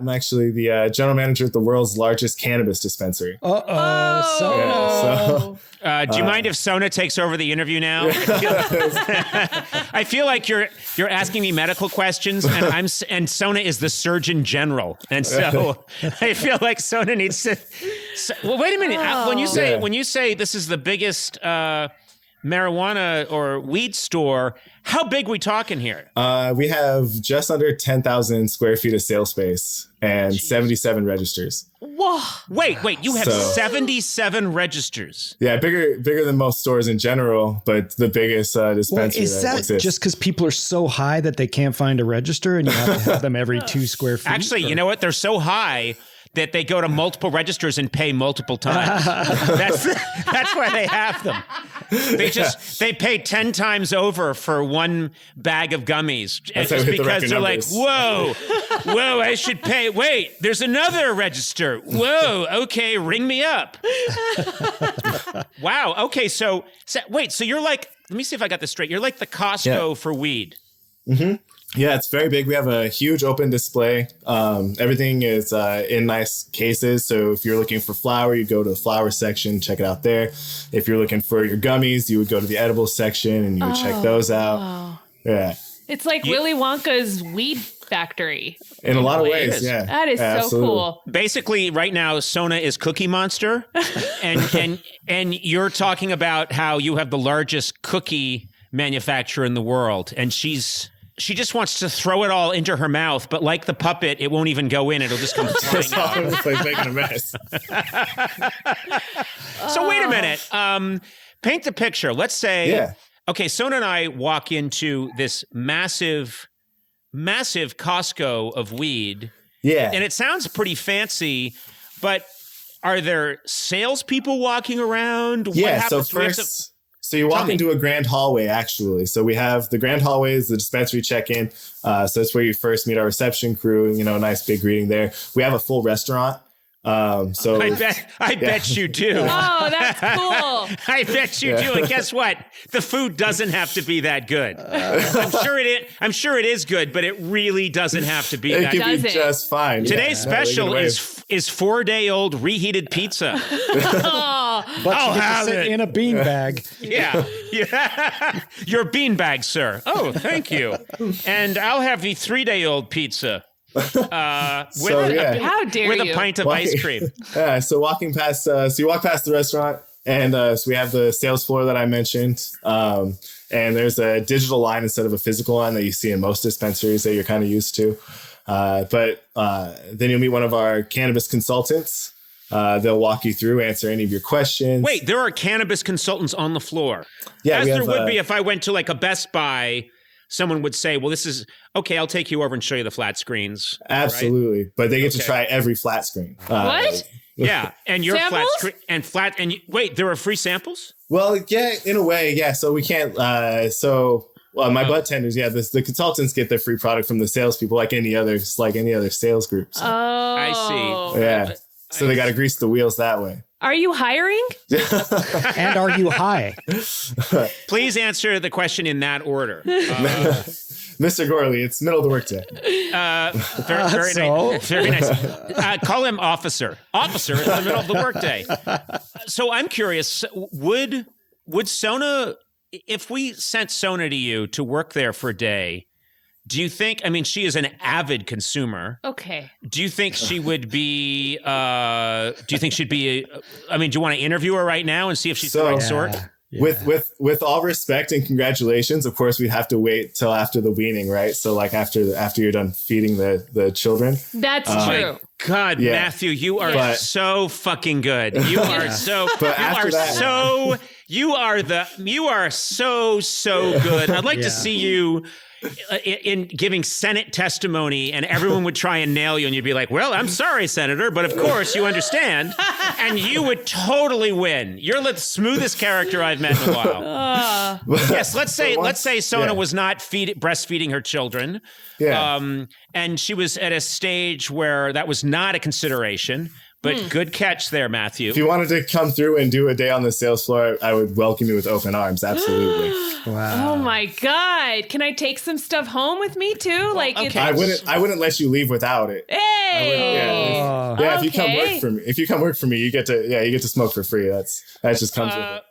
I'm actually the general manager at the world's largest cannabis dispensary. Sona. Yeah, do you mind if Sona takes over the interview now? I feel like you're asking me medical questions, and Sona is the Surgeon General, and so I feel like Sona needs to. Well, wait a minute. When you say this is the biggest marijuana or weed store, how big we talking here? We have just under 10,000 square feet of sales space and 77 registers. Whoa. Wait, you have 77 registers. Yeah, bigger than most stores in general, but the biggest dispensary is that exists. just because people are so high that they can't find a reger and you have to have them every 2 square feet? Actually, you know what? They're so high that they go to multiple registers and pay multiple times. That's why they have them. They pay 10 times over for one bag of gummies. Just because they're like, whoa, I should pay. Wait, there's another register. Whoa, okay, ring me up. Wow, okay, so you're like, let me see if I got this straight. You're like the Costco for weed. Mm-hmm. Yeah, it's very big. We have a huge open display. Everything is in nice cases. So if you're looking for flour, you go to the flour section, check it out there. If you're looking for your gummies, you would go to the edibles section and you would check those out. Wow. Yeah. It's like Willy Wonka's weed factory. In a lot of ways, yeah. That is so cool. Basically, right now, Sona is Cookie Monster. and you're talking about how you have the largest cookie manufacturer in the world. And she just wants to throw it all into her mouth, but like the puppet, it won't even go in. It'll just come flying out. It's like making a mess. So wait a minute. Paint the picture. Let's say, okay, Sona and I walk into this massive Costco of weed. Yeah. And it sounds pretty fancy, but are there salespeople walking around? Yeah, so first... So you walk into a grand hallway, actually. So we have the grand hallways, the dispensary check-in. So that's where you first meet our reception crew. You know, nice big greeting there. We have a full restaurant. So I bet you do. Oh, that's cool. I bet you do. And guess what? The food doesn't have to be that good. I'm sure it is good, but it really doesn't have to be that good. It can be just fine. Today's special is 4-day-old reheated pizza. But you get to sit in a beanbag. Yeah. Your beanbag, sir. Oh, thank you. And I'll have the 3-day-old pizza. How dare with you? A pint of ice cream. Yeah, so walking past, so you walk past the restaurant, and so we have the sales floor that I mentioned, and there's a digital line instead of a physical line that you see in most dispensaries that you're kind of used to. But then you'll meet one of our cannabis consultants. They'll walk you through, answer any of your questions. Wait, there are cannabis consultants on the floor. Yeah, as there would be if I went to like a Best Buy. Someone would say, well, this is, okay, I'll take you over and show you the flat screens. Absolutely. Right? But they get to try every flat screen. What? Yeah. And your samples? flat screen, wait, there are free samples? Well, yeah, in a way, yeah. So we can't, my bud tenders, the consultants get their free product from the salespeople like any other sales group. So. Oh. I see. Yeah. So they got to grease the wheels that way. Are you hiring? And are you high? Please answer the question in that order. Mr. Gorley, it's middle of the workday. Very nice. Call him officer. Officer, it's the middle of the workday. So I'm curious, would Sona, if we sent Sona to you to work there for a day, do you think, I mean, she is an avid consumer. Okay. Do you think she would be, do you want to interview her right now and see if she's the right sort? Yeah. With all respect and congratulations, of course, we'd have to wait till after the weaning, right? So like after you're done feeding the children. That's true. God, yeah. Matthew, you are so fucking good. You are so, you are so good. I'd like to see you in giving Senate testimony, and everyone would try and nail you, and you'd be like, well, I'm sorry, Senator, but of course you understand. And you would totally win. You're the smoothest character I've met in a while. Yes, let's say Sona was not breastfeeding her children. Yeah. And she was at a stage where that was not a consideration. But good catch there, Matthew. If you wanted to come through and do a day on the sales floor, I would welcome you with open arms. Absolutely. Wow. Oh my God. Can I take some stuff home with me too? Like, okay. I wouldn't let you leave without it. Hey. If you come work for me, you get to smoke for free. That just comes with it.